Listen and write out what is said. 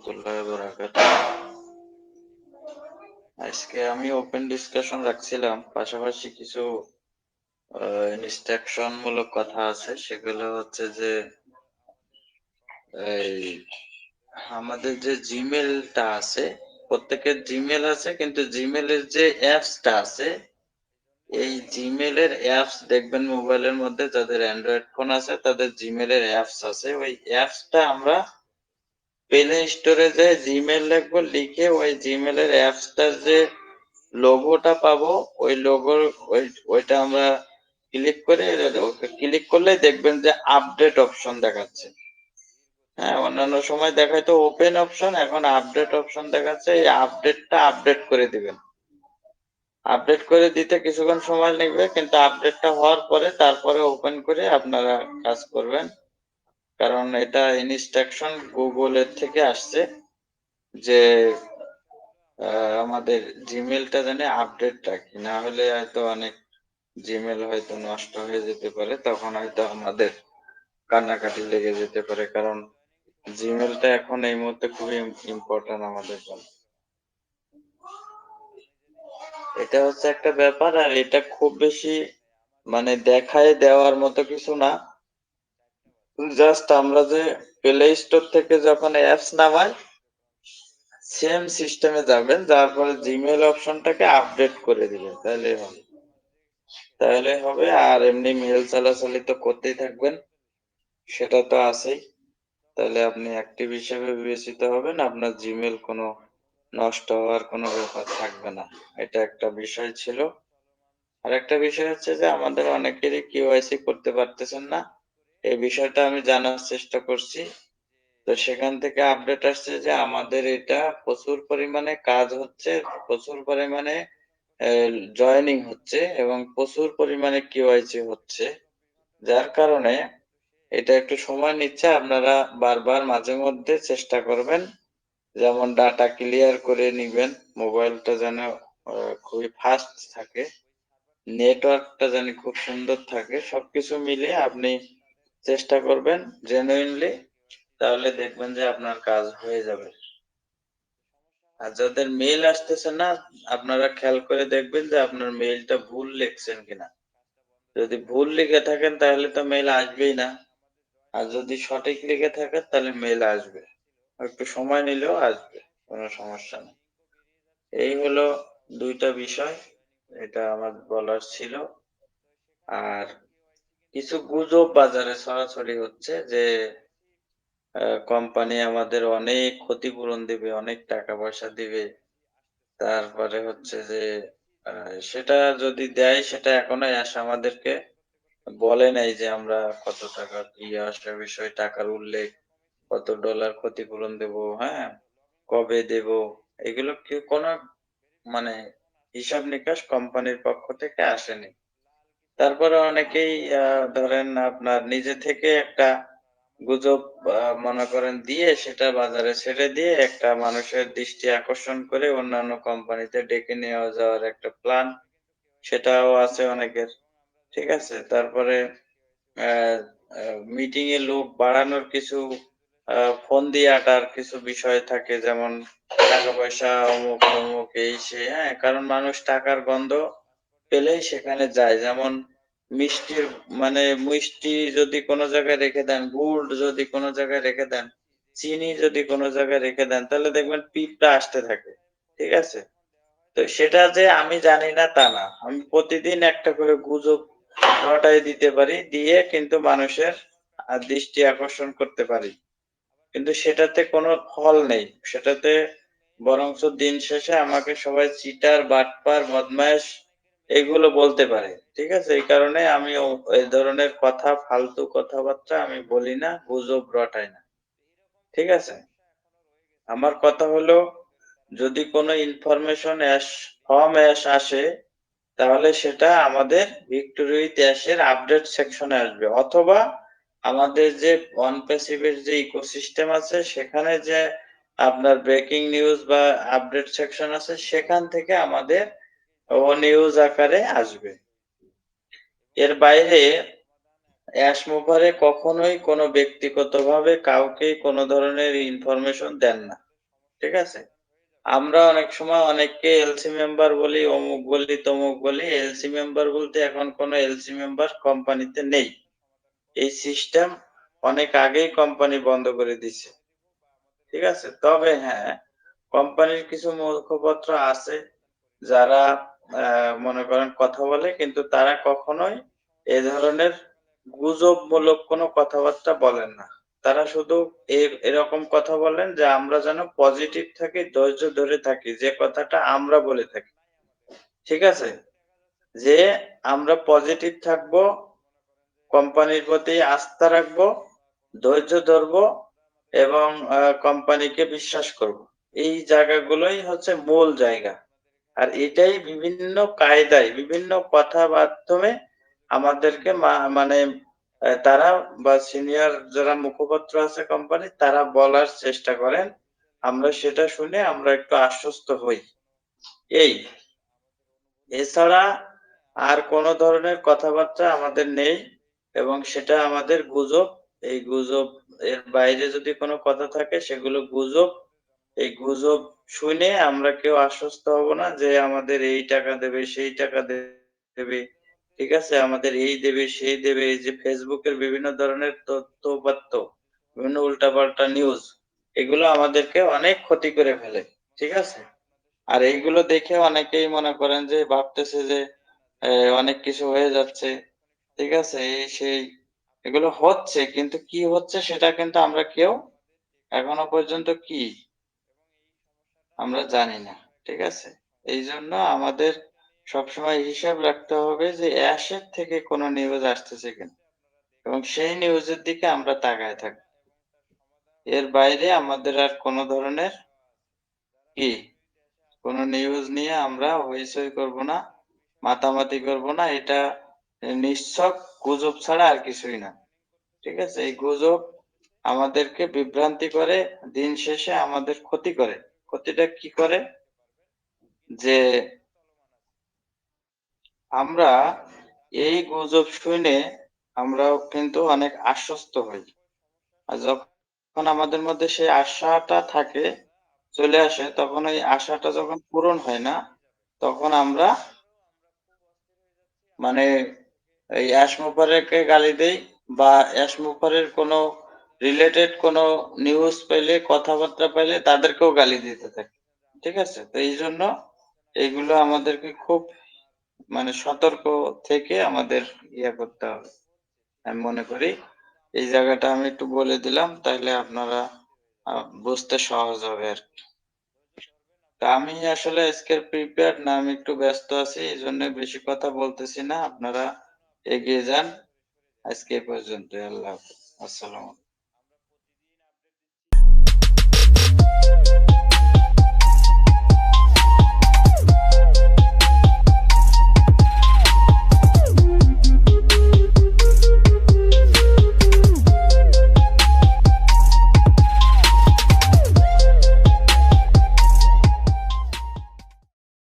রহমতুল্লাহি ওয়া বারাকাতুহু। আজকে আমি ওপেন ডিসকাশন রাখছিলাম, পাশাপাশি কিছু ইনস্ট্রাকশন মূলক কথা আছে। সেগুলো হচ্ছে যে এই আমাদের যে জিমেলটা আছে, প্রত্যেকের জিমেল আছে, কিন্তু জিমেলের যে অ্যাপসটা আছে, এই জিমেলের অ্যাপস দেখবেন মোবাইলের মধ্যে, যাদের অ্যান্ড্রয়েড ফোন আছে তাদের জিমেলের অ্যাপস আছে। ওই অ্যাপসটা আমরা প্লে স্টোরে যে জিমেল লিখবো, লিখে ওই জিমেলের অ্যাপসটার যে লোগোটা পাবো, ওই লোগোর ওইটা আমরা ক্লিক করে, ক্লিক করলে দেখবেন যে আপডেট অপশন দেখাচ্ছে। হ্যাঁ, অন্যান্য সময় দেখায় তো ওপেন অপশন, এখন আপডেট অপশন দেখাচ্ছে। এই আপডেটটা আপডেট করে দিবেন। আপডেট করে দিতে কিছুক্ষণ সময় লাগবে, কিন্তু আপডেটটা হওয়ার পরে তারপরে ওপেন করে আপনারা কাজ করবেন। কারণ এটা ইনস্ট্রাকশন গুগলের থেকে আসছে যে আমাদের জিমেলটা জানি আপডেট রাখি, না হলে হয়তো অনেক জিমেল হয়তো নষ্ট হয়ে যেতে পারে, তখন হয়তো আমাদের কান্নাকাটি লেগে যেতে পারে। কারণ জিমেলটা এখন এই মুহূর্তে খুবই ইম্পর্টেন্ট আমাদের জন্য। এটা হচ্ছে একটা ব্যাপার, আর এটা খুব বেশি মানে দেখায় দেওয়ার মতো কিছু না। জাস্ট আমরা যে প্লে স্টোর থেকে যখন অ্যাপস নামাই, সেম সিস্টেমে যাবেন, যার পরে জিমেল অপশনটাকে আপডেট করে দিবেন, তাহলে হবে। আর এমনি মেল চালাচালি তো করতেই থাকবেন, সেটা তো আছেই। তাহলে আপনি অ্যাক্টিভ হিসেবে বিবেচিত হবেন, আপনার জিমেল কোনো নষ্ট হওয়ার কোনো ব্যাপার থাকবে না। এটা একটা বিষয় ছিল। আর একটা বিষয় হচ্ছে যে আমাদের অনেকেরই কেওয়াইসি করতে পারতেছেন না। এই বিষয়টা আমি জানার চেষ্টা করছি। তো সেখান থেকে আপডেট আসছে যে আমাদের এটা প্রচুর পরিমাণে কাজ হচ্ছে, প্রচুর পরিমাণে জয়েনিং হচ্ছে এবং প্রচুর পরিমাণে কেওয়াইসি হচ্ছে, যার কারণে এটা একটু সময় নিচ্ছে। আপনারা বারবার মাঝে মধ্যে চেষ্টা করবেন, যেমন ডাটা ক্লিয়ার করে নিবেন, মোবাইলটা যেন খুবই ফাস্ট থাকে, নেটওয়ার্কটা যেন খুব সুন্দর থাকে। সবকিছু মিলিয়ে আপনি চেষ্টা করবেন জেনুইনলি, তাহলে দেখবেন যে আপনার কাজ হয়ে যাবে। আর যাদের মেইল আসতেছে না, আপনারা খেয়াল করে দেখবেন যে আপনার মেইলটা ভুল লিখছেন কিনা। যদি ভুল লিখে থাকেন তাহলে তো মেইল আসবেই না, আর যদি সঠিক লিখে থাকেন তাহলে মেইল আসবে, একটু সময় নিলেও আসবে, কোনো সমস্যা নেই। এই হলো দুইটা বিষয়, এটা আমার বলার ছিল। আর কিছু গুজব বাজারে ছড়াছড়ি হচ্ছে যে কোম্পানি আমাদের অনেক ক্ষতিপূরণ দিবে, অনেক টাকা পয়সা দিবে। তারপরে হচ্ছে যে সেটা যদি দেয়, সেটা এখনো আমাদেরকে বলে নাই যে আমরা কত টাকা কি আসে বিষয়, টাকার উল্লেখ, কত ডলার ক্ষতিপূরণ দেব, হ্যাঁ, কবে দেব, এগুলো কি কোনো মানে হিসাব নিকাশ কোম্পানির পক্ষ থেকে আসেনি। তারপরে অনেকেই ধরেন আপনার নিজে থেকে একটা গুজব মনে করেন দিয়ে সেটা বাজারে ছেড়ে দিয়ে একটা মানুষের দৃষ্টি আকর্ষণ করে অন্যান্য কোম্পানিতে ডেকে নিয়ে যাওয়ার একটা প্ল্যান, সেটাও আছে অনেকের। ঠিক আছে? তারপরে মিটিং এ লোক বাড়ানোর কিছু ফোন দিয়ে আটার কিছু বিষয় থাকে, যেমন টাকা পয়সা অমুক তমুক এই সেই, হ্যাঁ, কারণ মানুষ টাকার গন্ধ পেলেই সেখানে যায়। যেমন মিষ্টির মানে মিষ্টি যদি কোনো জায়গায় রেখে দেন, গুড় যদি কোনো জায়গায় রেখে দেন, চিনি যদি কোনো জায়গায় রেখে দেন, তাহলে দেখবেন পিঁপড়া আসতে থাকে। ঠিক আছে? তো সেটা যে আমি জানি না তা না, আমি প্রতিদিন একটা করে গুজব রটাই দিতে পারি, দিয়ে কিন্তু মানুষের দৃষ্টি আকর্ষণ করতে পারি, কিন্তু সেটাতে কোনো ফল নেই। সেটাতে বরঞ্চ দিন শেষে আমাকে সবাই চিটার, বাটপার, বদমাইশ এগুলো বলতে পারে। ঠিক আছে? এই কারণে আমি এই ধরনের কথা, ফালতু কথাবার্তা আমি বলি না, গুজব রটাই না। ঠিক আছে? আমার কথা হলো, যদি কোনো ইনফরমেশন ফ্রম অ্যাশ আসে, তাহলে সেটা আমাদের ভিক্টোরি ড্যাশের আপডেট সেকশনে আসবে, অথবা আমাদের যে ওয়ান প্যাসিভের যে ইকোসিস্টেম আছে, সেখানে যে আপনার ব্রেকিং নিউজ বা আপডেট সেকশন আছে, সেখান থেকে আমাদের ও নিউজ আকারে আসবে। এর বাইরে অ্যাশ মুভারে কখনোই কোনো ব্যক্তিগতভাবে কাউকেই কোনো ধরনের ইনফরমেশন দেন না। ঠিক আছে? আমরা অনেক সময় অনেককে এলসি মেম্বার বলি, অমুক বলি, তমুক বলি। এলসি মেম্বার বলতে এখন কোনো এলসি মেম্বার কোম্পানিতে নেই। এই সিস্টেম অনেক আগেই কোম্পানি বন্ধ করে দিছে। ঠিক আছে? তবে হ্যাঁ, কোম্পানির কিছু মুখপত্র আছে যারা মনে করেন কথা বলে কিন্তু তারা কখনোই এ ধরনের গুজবমূলক কোনো কথাবার্তা বলেন না। তারা শুধু এরকম কথা বলেন যে আমরা যেন পজিটিভ থাকি, ধৈর্য ধরে থাকি যে কথাটা আমরা বলে থাকি। ঠিক আছে? যে আমরা পজিটিভ থাকবো, কোম্পানির প্রতি আস্থা রাখবো, ধৈর্য ধরবো এবং কোম্পানিকে বিশ্বাস করব। এই জায়গাগুলোই হচ্ছে মূল জায়গা। আর এটাই বিভিন্ন কায়দায়, বিভিন্ন কথার মাধ্যমে আমাদেরকে মানে তারা বা সিনিয়র যারা মুখপাত্র আছে কোম্পানির তারা বলার চেষ্টা করেন। আমরা সেটা শুনে আমরা একটু আশ্বস্ত হই। এই। এছাড়া আর কোন ধরনের কথাবার্তা আমাদের নেই এবং সেটা আমাদের গুজব। এই গুজব এর বাইরে যদি কোনো কথা থাকে সেগুলো গুজব। এই গুজব শুনে আমরা কেউ আশ্বস্ত হব না যে আমাদের এই টাকা দেবে, সেই টাকা দেবে। ঠিক আছে? আমাদের এই দেবে, সেই দেবে। এই যে Facebook এর বিভিন্ন ধরনের তথ্য-উপাত্ত, বিভিন্ন উল্টাপাল্টা নিউজ এগুলো আমাদেরকে অনেক ক্ষতি করে ফেলে। ঠিক আছে? আর এইগুলো দেখে অনেকেই মনে করেন যে ভাবতেছে যে অনেক কিছু হয়ে যাচ্ছে। ঠিক আছে? এই সেই এগুলো হচ্ছে কিন্তু কি হচ্ছে সেটা কিন্তু আমরা কেউ এখনো পর্যন্ত কি আমরা জানি না। ঠিক আছে? এইজন্য আমাদের সবসময় হিসাব রাখতে হবে যে অ্যাশের থেকে কোনো নিউজ আসতেছে কিনা এবং সেই নিউজের দিকে আমরা তাকায় থাকব। এর বাইরে আমাদের আর কোনো ধরনের কি কোনো নিউজ নিয়ে আমরা হইচই করব না, মাতামাতি করব না। এটা নিছক গুজব ছাড়া আর কিছুই না। ঠিক আছে? এই গুজব আমাদেরকে বিভ্রান্তি করে, দিন শেষে আমাদের ক্ষতি করে। ক্ষতিটা কি করে? যে আমরা এই গুজব শুনে আমরাও কিন্তু অনেক আশ্বস্ত হই। আর যখন আমাদের মধ্যে সেই আশাটা থাকে, চলে আসে, তখন ওই আশাটা যখন পূরণ হয় না, তখন আমরা মানে এই অ্যাশমোভারকে গালি দেই বা অ্যাশমোভারের কোনো রিলেটেড কোনো নিউজ পেলে, কথাবার্তা পেলে তাদেরকেও গালি দিতে থাকি। ঠিক আছে? তো এইজন্য এইগুলো আমাদেরকে খুব মানে সতর্ক থেকে আমাদের করতে হবে। আমি মনে করি এই জায়গাটা আমি একটু বলে দিলাম তাইলে আপনারা বুঝতে সহজ হবে আরকি। তা আমি আসলে আজকের প্রিপেয়ার্ড না, আমি একটু ব্যস্ত আছি। এজন্য বেশি কথা বলতেছি না। আপনারা এগিয়ে যান। আজকে এ পর্যন্তই। আল্লাহ হাফেজ। আসসালামু